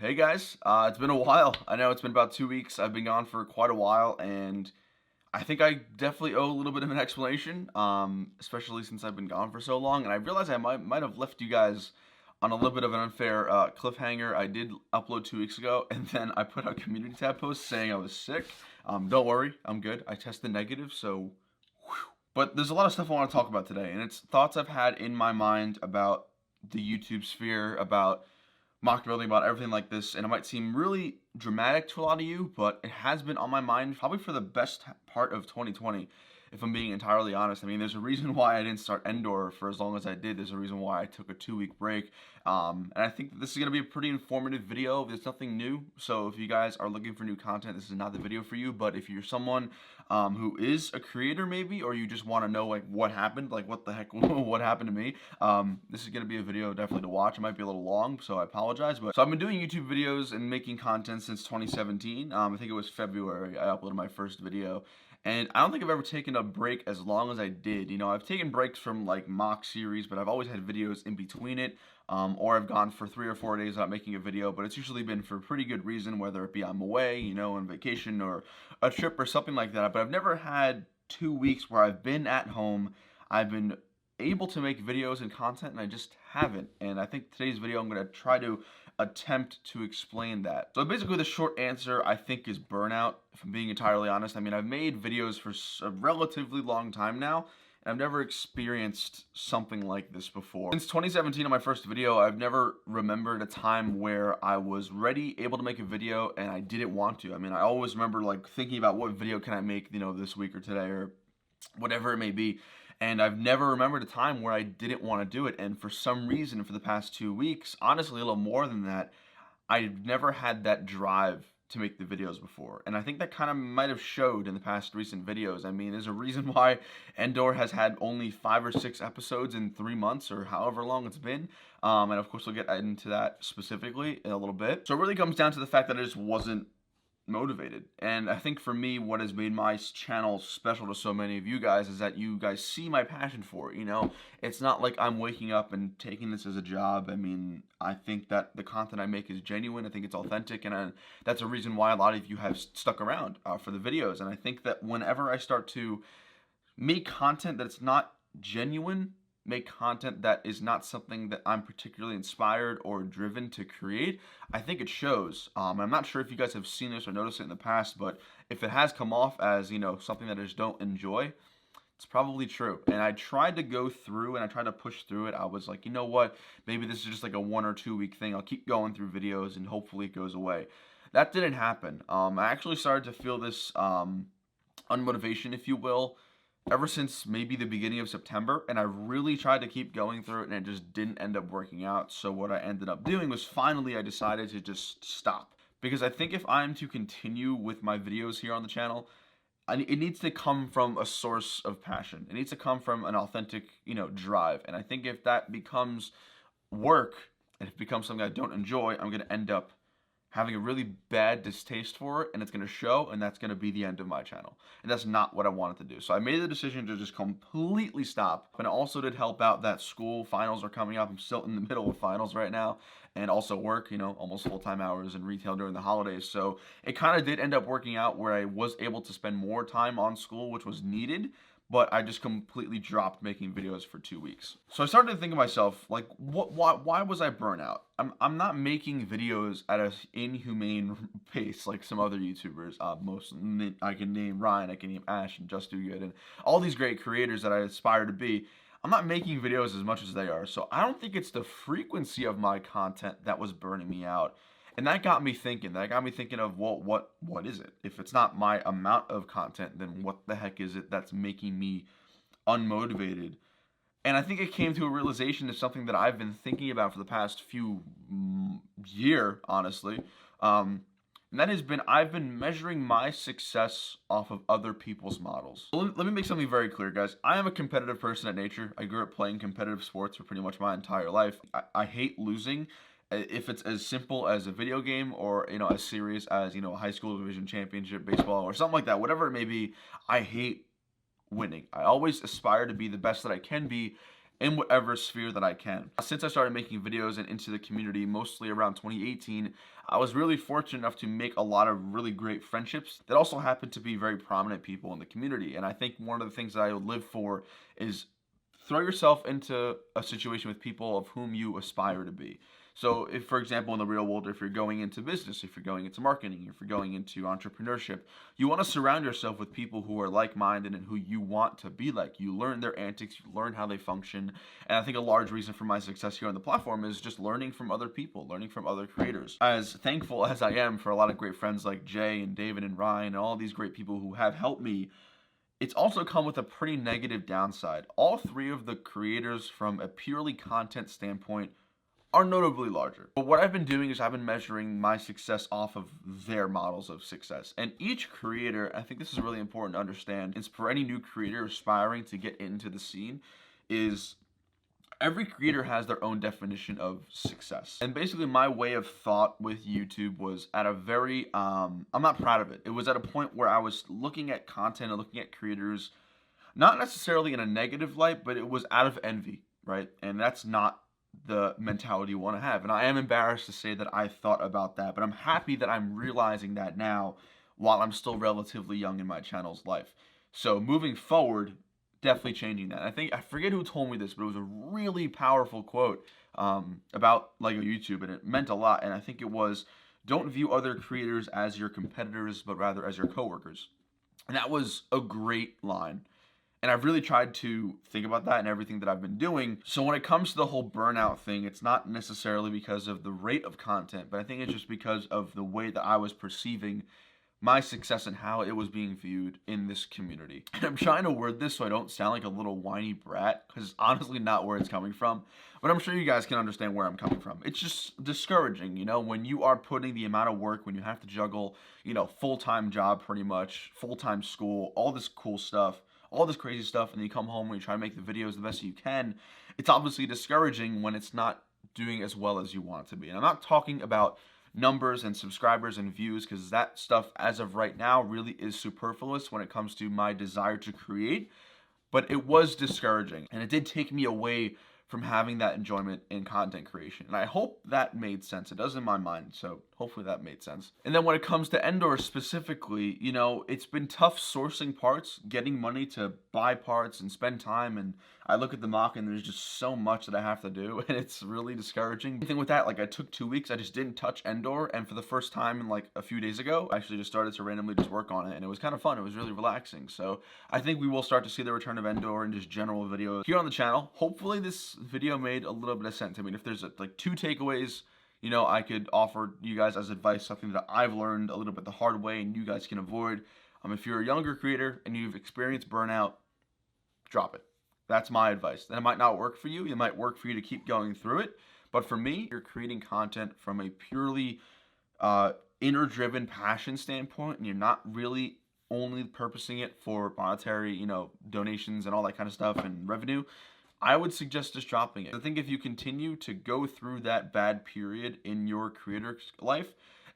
Hey guys, it's been a while. I know it's been about 2 weeks. I've been gone for quite a while, and I think I definitely owe a little bit of an explanation, especially since I've been gone for so long. And I realized I might have left you guys on a little bit of an unfair cliffhanger. I did upload 2 weeks ago, and then I put out a community tab post saying I was sick. Don't worry, I'm good. I tested negative, so. Whew. But there's a lot of stuff I want to talk about today, and it's thoughts I've had in my mind about the YouTube sphere, about mock building, about everything like this, and it might seem really dramatic to a lot of you, but it has been on my mind probably for the best part of 2020, if I'm being entirely honest. I mean, there's a reason why I didn't start Endor for as long as I did. There's a reason why I took a 2-week break, and I think that this is going to be a pretty informative video. There's nothing new, so if you guys are looking for new content, this is not the video for you. But if you're someone who is a creator maybe, or you just want to know like what happened, like what the heck, what happened to me, this is going to be a video definitely to watch. It might be a little long, so I apologize. But so I've been doing YouTube videos and making content since 2017. I think it was February I uploaded my first video. And I don't think I've ever taken a break as long as I did. You know, I've taken breaks from like mock series, but I've always had videos in between it. Or I've gone for 3 or 4 days without making a video, but it's usually been for a pretty good reason, whether it be I'm away, you know, on vacation or a trip or something like that. But I've never had 2 weeks where I've been at home, I've been able to make videos and content, and I just haven't. And I think today's video I'm going to try to attempt to explain that. So basically the short answer I think is burnout, if I'm being entirely honest. I mean, I've made videos for a relatively long time now, and I've never experienced something like this before. Since 2017 on my first video, I've never remembered a time where I was ready, able to make a video, and I didn't want to. I mean, I always remember like thinking about what video can I make, you know, this week or today or whatever it may be. And I've never remembered a time where I didn't want to do it. And for some reason, for the past 2 weeks, honestly, a little more than that, I've never had that drive to make the videos before. And I think that kind of might have showed in the past recent videos. I mean, there's a reason why Endor has had only 5 or 6 episodes in 3 months or however long it's been. And of course, we'll get into that specifically in a little bit. So it really comes down to the fact that I just wasn't motivated. And I think for me, what has made my channel special to so many of you guys is that you guys see my passion for it. You know, it's not like I'm waking up and taking this as a job. I mean, I think that the content I make is genuine. I think it's authentic, and that's a reason why a lot of you have stuck around for the videos. And I think that whenever I start to make content that's not genuine, make content that is not something that I'm particularly inspired or driven to create, I think it shows. I'm not sure if you guys have seen this or noticed it in the past, but if it has come off as, you know, something that I just don't enjoy, it's probably true. And I tried to go through and I tried to push through it. I was like, you know what, maybe this is just like a 1 or 2 week thing. I'll keep going through videos and hopefully it goes away. That didn't happen. I actually started to feel this unmotivation, if you will, ever since maybe the beginning of September, and I really tried to keep going through it, and it just didn't end up working out. So what I ended up doing was finally I decided to just stop, because I think if I'm to continue with my videos here on the channel, it needs to come from a source of passion. It needs to come from an authentic, you know, drive. And I think if that becomes work, and if it becomes something I don't enjoy, I'm going to end up having a really bad distaste for it, and it's going to show, and that's going to be the end of my channel. And that's not what I wanted to do. So I made the decision to just completely stop. But it also did help out that school finals are coming up. I'm still in the middle of finals right now, and also work, you know, almost full-time hours in retail during the holidays. So it kind of did end up working out where I was able to spend more time on school, which was needed, but I just completely dropped making videos for 2 weeks. So I started to think of myself, like, why was I burnt out? I'm not making videos at an inhumane pace like some other YouTubers. I can name Ryan, I can name Ash, and Just Do Good, and all these great creators that I aspire to be. I'm not making videos as much as they are, so I don't think it's the frequency of my content that was burning me out. And that got me thinking. Of, well, what is it? If it's not my amount of content, then what the heck is it that's making me unmotivated? And I think it came to a realization of something that I've been thinking about for the past few year, honestly. And that has been, I've been measuring my success off of other people's models. So let me make something very clear, guys. I am a competitive person at nature. I grew up playing competitive sports for pretty much my entire life. I hate losing. If it's as simple as a video game or, you know, as serious as, you know, a high school division championship baseball or something like that, whatever it may be, I hate winning. I always aspire to be the best that I can be, in whatever sphere that I can. Since I started making videos and into the community, mostly around 2018, I was really fortunate enough to make a lot of really great friendships that also happened to be very prominent people in the community. And I think one of the things that I live for is throw yourself into a situation with people of whom you aspire to be. So if, for example, in the real world, if you're going into business, if you're going into marketing, if you're going into entrepreneurship, you want to surround yourself with people who are like-minded and who you want to be like. You learn their antics, you learn how they function. And I think a large reason for my success here on the platform is just learning from other people, learning from other creators. As thankful as I am for a lot of great friends like Jay and David and Ryan and all these great people who have helped me, it's also come with a pretty negative downside. All three of the creators, from a purely content standpoint, are notably larger. But what I've been doing is I've been measuring my success off of their models of success. And each creator, I think this is really important to understand, is for any new creator aspiring to get into the scene, is every creator has their own definition of success. And basically my way of thought with YouTube was at a very, I'm not proud of it. It was at a point where I was looking at content and looking at creators, not necessarily in a negative light, but it was out of envy, right? And that's not the mentality you want to have. And I am embarrassed to say that I thought about that, but I'm happy that I'm realizing that now while I'm still relatively young in my channel's life. So moving forward, definitely changing that. I forget who told me this, but it was a really powerful quote about LEGO YouTube, and it meant a lot. And I think it was, don't view other creators as your competitors, but rather as your coworkers. And that was a great line. And I've really tried to think about that in everything that I've been doing. So when it comes to the whole burnout thing, it's not necessarily because of the rate of content, but I think it's just because of the way that I was perceiving my success and how it was being viewed in this community. And I'm trying to word this so I don't sound like a little whiny brat, because it's honestly not where it's coming from. But I'm sure you guys can understand where I'm coming from. It's just discouraging, you know, when you are putting the amount of work, when you have to juggle, you know, full-time job pretty much, full-time school, all this cool stuff, all this crazy stuff, and then you come home and you try to make the videos the best you can. It's obviously discouraging when it's not doing as well as you want it to be. And I'm not talking about numbers and subscribers and views, because that stuff as of right now really is superfluous when it comes to my desire to create. But it was discouraging, and it did take me away from having that enjoyment in content creation. And I hope that made sense. It does in my mind, so hopefully that made sense. And then when it comes to Endor specifically, you know, it's been tough sourcing parts, getting money to buy parts and spend time, and I look at the mock and there's just so much that I have to do, and it's really discouraging. The thing with that, like, I took 2 weeks, I just didn't touch Endor, and for the first time in like a few days ago, I actually just started to randomly just work on it, and it was kind of fun. It was really relaxing. So I think we will start to see the return of Endor and just general videos here on the channel. Hopefully this video made a little bit of sense. I mean, if there's like 2 takeaways, you know, I could offer you guys as advice, something that I've learned a little bit the hard way and you guys can avoid. If you're a younger creator and you've experienced burnout, drop it. That's my advice. Then it might not work for you. It might work for you to keep going through it. But for me, you're creating content from a purely inner-driven passion standpoint, and you're not really only purposing it for monetary, you know, donations and all that kind of stuff and revenue, I would suggest just dropping it. I think if you continue to go through that bad period in your creator's life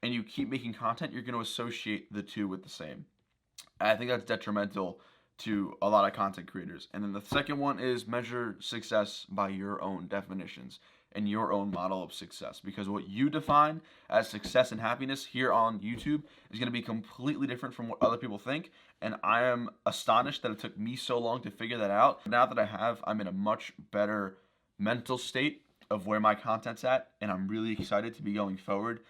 and you keep making content, you're going to associate the two with the same. I think that's detrimental to a lot of content creators. And then the second one is measure success by your own definitions and your own model of success, because what you define as success and happiness here on YouTube is going to be completely different from what other people think. And I am astonished that it took me so long to figure that out. Now that I have, I'm in a much better mental state of where my content's at, and I'm really excited to be going forward,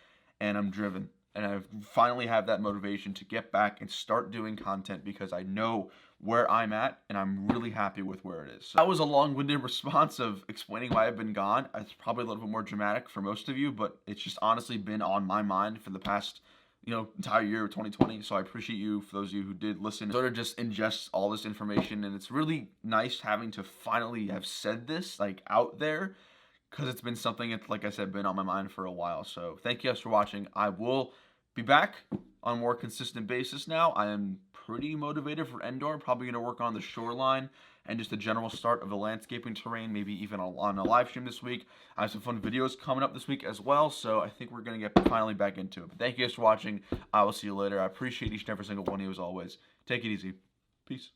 and I'm driven. And I finally have that motivation to get back and start doing content because I know where I'm at and I'm really happy with where it is. So that was a long-winded response of explaining why I've been gone. It's probably a little bit more dramatic for most of you, but it's just honestly been on my mind for the past, you know, entire year of 2020. So I appreciate you, for those of you who did listen, sort of just ingest all this information. And it's really nice having to finally have said this like out there, because it's been something that's, like I said, been on my mind for a while. So thank you guys for watching. I will be back on a more consistent basis now. I am pretty motivated for Endor. Probably going to work on the shoreline and just the general start of the landscaping terrain, maybe even on a live stream this week. I have some fun videos coming up this week as well, so I think we're going to get finally back into it. But thank you guys for watching. I will see you later. I appreciate each and every single one of you as always. Take it easy. Peace.